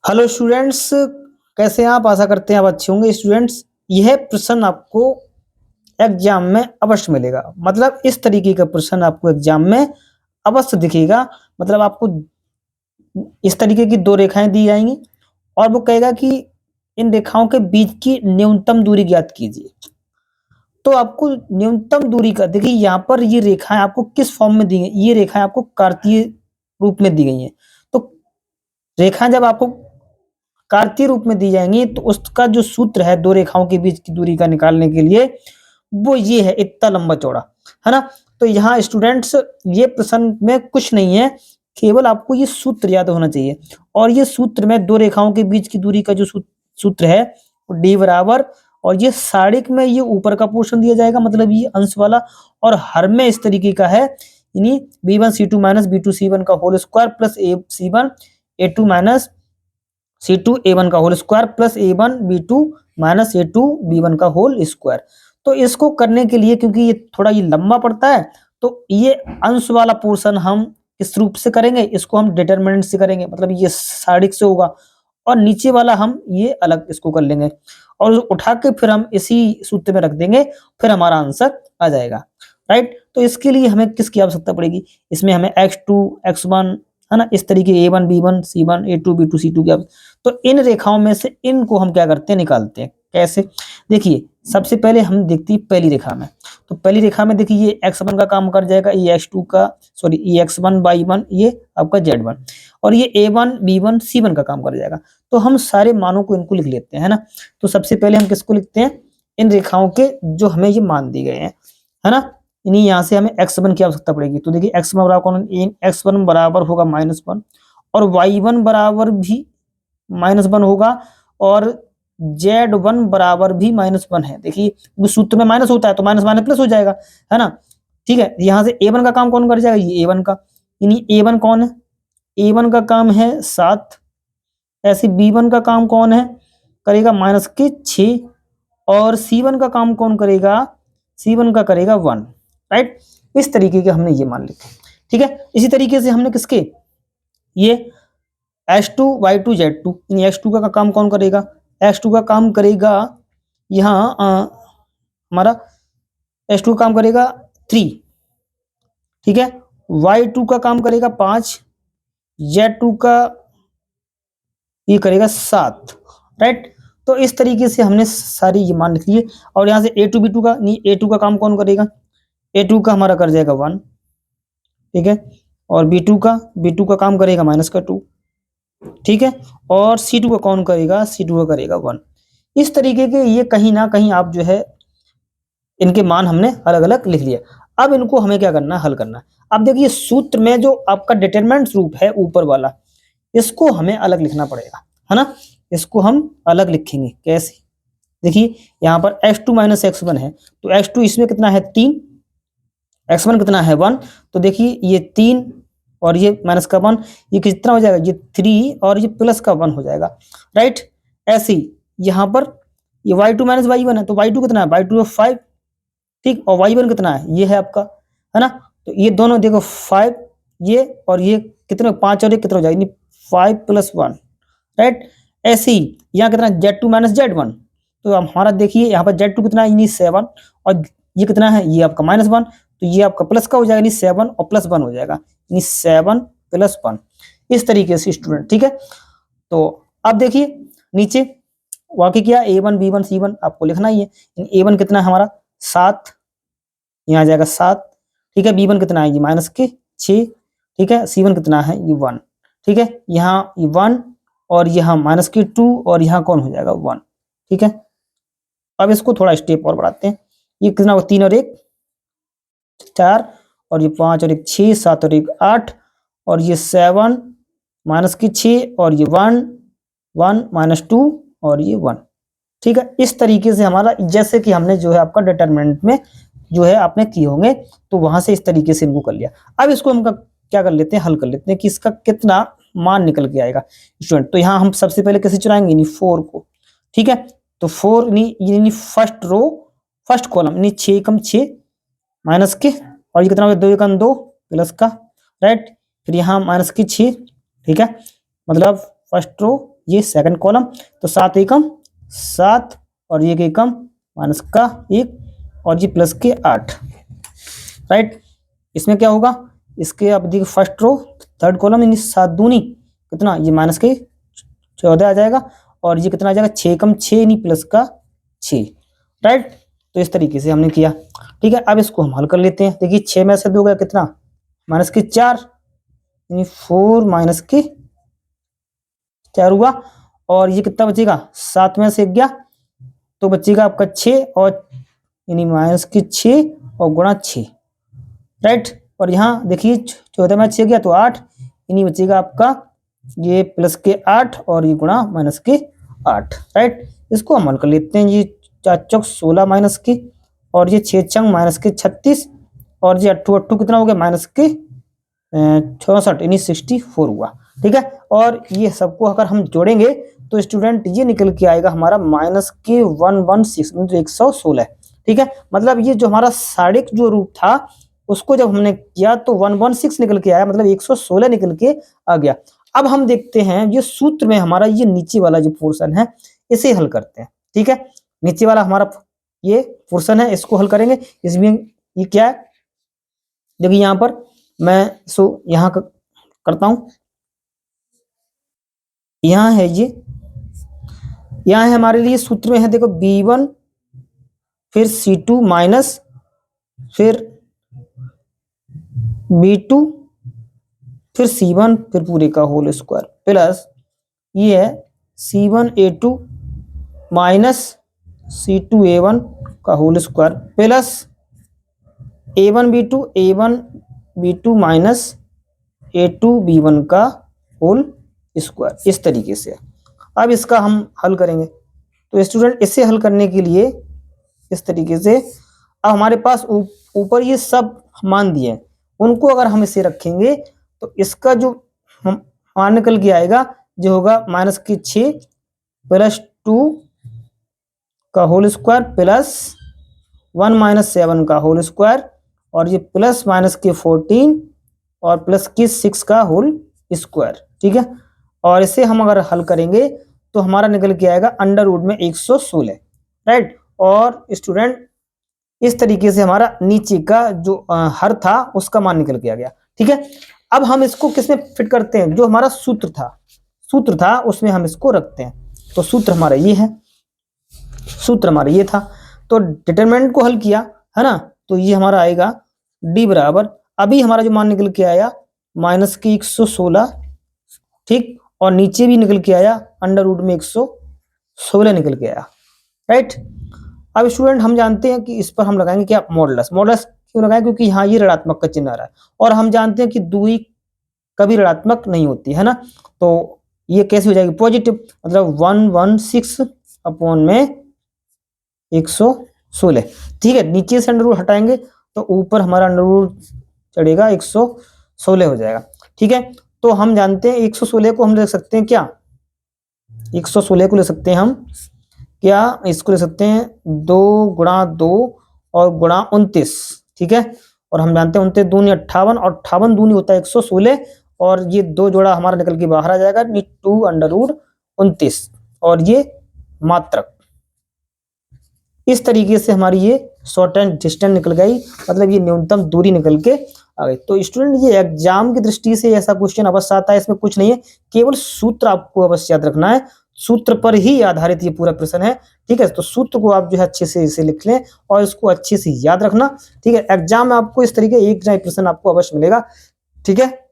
Hello students, कैसे हैं आप? आशा करते हैं आप अच्छे होंगे। स्टूडेंट्स, यह प्रश्न आपको एग्जाम में अवश्य मिलेगा। मतलब इस तरीके का प्रश्न आपको एग्जाम में अवश्य दिखेगा। मतलब आपको इस तरीके की दो रेखाएं दी जाएंगी और वो कहेगा कि इन रेखाओं के बीच की न्यूनतम दूरी ज्ञात कीजिए। तो आपको न्यूनतम दूरी का देखिए, यहाँ पर ये रेखाएं आपको किस फॉर्म में दी गई? ये रेखाएं आपको कार्तीय रूप में दी गई हैं। तो रेखाएं जब आपको कार्तीय रूप में दी जाएंगी तो उसका जो सूत्र है दो रेखाओं के बीच की दूरी का निकालने के लिए, वो ये है, इतना लंबा चौड़ा, है ना। तो यहाँ स्टूडेंट्स, ये प्रश्न में कुछ नहीं है, केवल आपको ये सूत्र याद होना चाहिए। और ये सूत्र में दो रेखाओं के बीच की दूरी का जो सूत्र है वो डी बराबर, और ये सारिक में ये ऊपर का पोर्शन दिया जाएगा, मतलब ये अंश वाला, और हर में इस तरीके का है, यानी b1c2 माइनस b2c1 का whole square plus ac1 a2 minus C2 A1 का whole square plus A1 B2 minus A2 B1 का होल स्क्वायर। तो इसको करने के लिए, क्योंकि ये थोड़ा ये लंबा पड़ता है, तो ये अंश वाला पोर्शन हम किस रूप से करेंगे? इसको हम डिटरमिनेंट से करेंगे, मतलब ये सारिक से होगा, और नीचे वाला हम ये अलग इसको कर लेंगे और उठा के फिर हम इसी सूत्र में रख देंगे, फिर हमारा आंसर आ जाएगा। राइट। तो इसके लिए हमें किसकी आवश्यकता पड़ेगी? इसमें हमें x2 x1, है ना, इस तरीके A1 B1 C1 A2 B2 C2 की। तो इन रेखाओं में से इनको हम क्या करते हैं? निकालते हैं। कैसे? देखिए, सबसे पहले हम देखते हैं पहली रेखा में। तो पहली रेखा में देखिए, ये x1 का काम कर जाएगा, ये x2 का, सॉरी, ये x1 y1, ये आपका z1, और ये A1 B1 C1 का काम कर जाएगा। तो हम सारे मानों को इनको लिख लेते हैं, है ना। तो सबसे पहले हम किसको लिखते हैं? इन रेखाओं के जो हमें ये मान दिए गए हैं, है ना। इन्हीं यहाँ से हमें x1 की आवश्यकता पड़ेगी। तो देखिए, x1 बराबर कौन? x1 बराबर होगा -1, और y1 बराबर भी -1 होगा, और z1 बराबर भी -1 है। देखिए, वो सूत्र में माइनस होता है तो माइनस माइनस प्लस हो जाएगा, है ना। ठीक है, यहाँ से a1 का काम कौन कर जाएगा? ये a1 का, यानी a1 कौन है? a1 का काम है 7। ऐसे b1 का काम कौन है? करेगा -6, और c1 का काम कौन करेगा? c1 का करेगा 1। राइट। इस तरीके के हमने ये मान लिखे। ठीक है, इसी तरीके से हमने किसके, ये H2 Y2 Z2, इन X2 का काम कौन करेगा? X2 का काम करेगा यहाँ हमारा H2 का काम करेगा 3। ठीक है, Y2 का काम करेगा 5, Z2 का ये करेगा 7। राइट। तो इस तरीके से हमने सारी ये मान लिख लिए। और यहाँ से A2 B2 का, नहीं, A2 का काम कौन करेगा? A2 का हमारा कर जाएगा 1। ठीक है, और B2 का काम करेगा -2। ठीक है, और C2 का कौन करेगा? C2 का करेगा 1। इस तरीके के ये कहीं ना कहीं आप जो है, इनके मान हमने अलग अलग लिख लिए। अब इनको हमें क्या करना है? हल करना है। अब देखिए, सूत्र में जो आपका डिटरमिनेंट रूप है ऊपर वाला, इसको हमें अलग लिखना पड़ेगा, है ना। इसको हम अलग लिखेंगे। कैसे? देखिए, यहाँ पर x2 माइनस x1 है, तो x2 इसमें कितना है? 3, x1 कितना है? 1। तो देखिए, ये 3 और ये माइनस का 1, ये कितना हो जाएगा? ये 3 और ये प्लस का 1 हो जाएगा। राइट। ऐसे ही यहाँ पर ये y2 माइनस y1 है, तो y2 कितना है? y2 है 5। ठीक, और y1 कितना है? ये है आपका, है ना। तो ये दोनों देखो 5, ये और ये कितने? 5 और 1 कितना हो जाएगा? 5 + 1। राइट। ऐसे ही यहाँ कितना? z2 minus z1। तो हमारा देखिए, यहाँ पर z2 कितना है? 7, और ये कितना है? ये आपका -1। तो ये आपका प्लस का हो जाएगा, 7 और +1 हो जाएगा, 7 + 1। इस तरीके से स्टूडेंट। ठीक है, तो अब देखिए नीचे वाकई क्या, A1 B1 C1 आपको लिखना ही है। A1 कितना है हमारा? 7, यहाँ आ जाएगा 7। ठीक है, B1 कितना है? ये -6। ठीक है, C1 कितना है? ये 1। ठीक है, यहाँ ये 1 और यहाँ -2 और यहाँ कौन हो जाएगा? 1। ठीक है, अब इसको थोड़ा स्टेप और बढ़ाते हैं। ये कितना होगा? 3 और 1 4, और ये 5 और 1 6, 7 और 1 8, और ये 7 -6, और ये 1 1 -2 और ये 1। ठीक है, इस तरीके से हमारा, जैसे कि हमने जो है आपका डिटरमिनेंट में जो है आपने किए होंगे, तो वहां से इस तरीके से इनको कर लिया। अब इसको हम क्या कर लेते हैं? हल कर लेते हैं कि इसका कितना मान निकल के आएगा स्टूडेंट। तो यहाँ हम सबसे पहले कैसे चुराएंगे? 4 को। ठीक है, तो 4 यानी फर्स्ट रो, फर्स्ट कॉलम, यानी 6 × 6 माइनस के, और ये कितना हो गया? 2 × 2 प्लस का। राइट। फिर यहाँ -6। ठीक है, मतलब फर्स्ट रो ये सेकंड कॉलम, तो 7 एकम 7 और ये एकम माइनस का 1 और ये प्लस के 8, राइट। इसमें क्या होगा, इसके अब देखिए फर्स्ट रो थर्ड कॉलम यानी 7 दूनी कितना, ये माइनस के 14 आ जाएगा और ये कितना आ जाएगा 6 एकम 6 यानी प्लस का 6, राइट। तो इस तरीके से हमने किया, ठीक है। अब इसको हम हल कर लेते हैं। देखिए 6 में से 2 गया कितना, माइनस के 4 यानी 4 माइनस के 4 हुआ और ये कितना बचेगा, 7 में से 1 गया तो बचेगा आपका 6 और यानी माइनस के 6 और गुणा 6, राइट। और यहाँ देखिए 14 में 6 गया तो 8 यानी बचेगा आपका ये प्लस के 8 और ये गुणा माइनस के 8, राइट। इसको हम हल कर लेते हैं। ये 4 चौक 16 माइनस के और ये 6 चंग माइनस के 36 और ये 8 कितना हो गया, माइनस के 64 यानी 64 हुआ, ठीक है। और ये सबको अगर हम जोड़ेंगे तो स्टूडेंट ये निकल के आएगा हमारा माइनस के 116 मतलब 116, ठीक है। मतलब ये जो हमारा साड़िक जो रूप था उसको जब हमने किया तो 116 निकल के आया, मतलब 116 निकल के आ गया। अब हम देखते हैं ये सूत्र में हमारा ये नीचे वाला जो पोर्शन है इसे हल करते हैं, ठीक है। नीचे वाला हमारा ये पोर्शन है, इसको हल करेंगे। इसमें ये क्या है, देखिए यहाँ पर मैं यहाँ करता हूं, यहाँ है ये, यहाँ है हमारे लिए सूत्र में है देखो B1 फिर C2 माइनस फिर B2 फिर C1 फिर पूरे का होल स्क्वायर प्लस ये है C1A2 माइनस C2A1 का whole square plus A1B2 minus A2B1 का होल स्क्वायर, इस तरीके से। अब इसका हम हल करेंगे तो स्टूडेंट इसे हल करने के लिए इस तरीके से, अब हमारे पास ऊपर ये सब मान दिए हैं, उनको अगर हम इसे रखेंगे तो इसका जो मान निकल के आएगा जो होगा माइनस के 6 प्लस 2 का होल स्क्वायर प्लस 1 माइनस 7 का होल स्क्वायर और ये प्लस माइनस के 14 और प्लस के 6 का होल स्क्वायर, ठीक है। और इसे हम अगर हल करेंगे तो हमारा निकल के आएगा अंडर रूट में 116, राइट। और स्टूडेंट इस तरीके से हमारा नीचे का जो हर था उसका मान निकल के आ गया, ठीक है। अब हम इसको किसमें फिट करते हैं, जो हमारा सूत्र था उसमें हम इसको रखते हैं। तो सूत्र हमारा ये है, सूत्र हमारा ये था, तो डिटरमिनेंट को हल किया है ना, तो ये हमारा आएगा D बराबर, अभी हमारा जो मान निकल के आया माइनस के 116, ठीक, और नीचे भी निकल के आया अंडर रूट में 116 निकल के आया, राइट। अब स्टूडेंट हम जानते हैं कि इस पर हम लगाएंगे क्या, मॉडुलस। मॉडुलस क्यों लगाएं, क्योंकि यहाँ ये ऋणात्मक का चिन्ह आ रहा है और हम जानते हैं कि दूरी कभी ऋणात्मक नहीं होती है ना, तो ये कैसे हो जाएगी पॉजिटिव, मतलब 116 अपॉन में 116, ठीक है। नीचे से अंडर रूट हटाएंगे तो ऊपर हमारा अंडर रूट चढ़ेगा 116 हो जाएगा, ठीक है। तो हम जानते हैं 116 को हम ले सकते हैं क्या, 116 को ले सकते हैं हम क्या, इसको ले सकते हैं 2 गुणा 2 और गुणा 29, ठीक है। और हम जानते हैं 29 दूनी 58 और 58 दूनी होता है 116 और ये 2 जोड़ा हमारा निकल के बाहर आ जाएगा 2 अंडर रूट 29 और ये मात्रक। इस तरीके से हमारी ये शॉर्ट एंड डिस्टेंस निकल गई, मतलब ये न्यूनतम दूरी निकल के आ गई। तो स्टूडेंट ये एग्जाम की दृष्टि से ऐसा क्वेश्चन अवश्य आता है, इसमें कुछ नहीं है, केवल सूत्र आपको अवश्य याद रखना है, सूत्र पर ही आधारित ये पूरा प्रश्न है, ठीक है। तो सूत्र को आप जो है अच्छे से इसे लिख लें और इसको अच्छे से याद रखना, ठीक है। एग्जाम में आपको इस तरीके एक ना एक प्रश्न आपको अवश्य मिलेगा, ठीक है।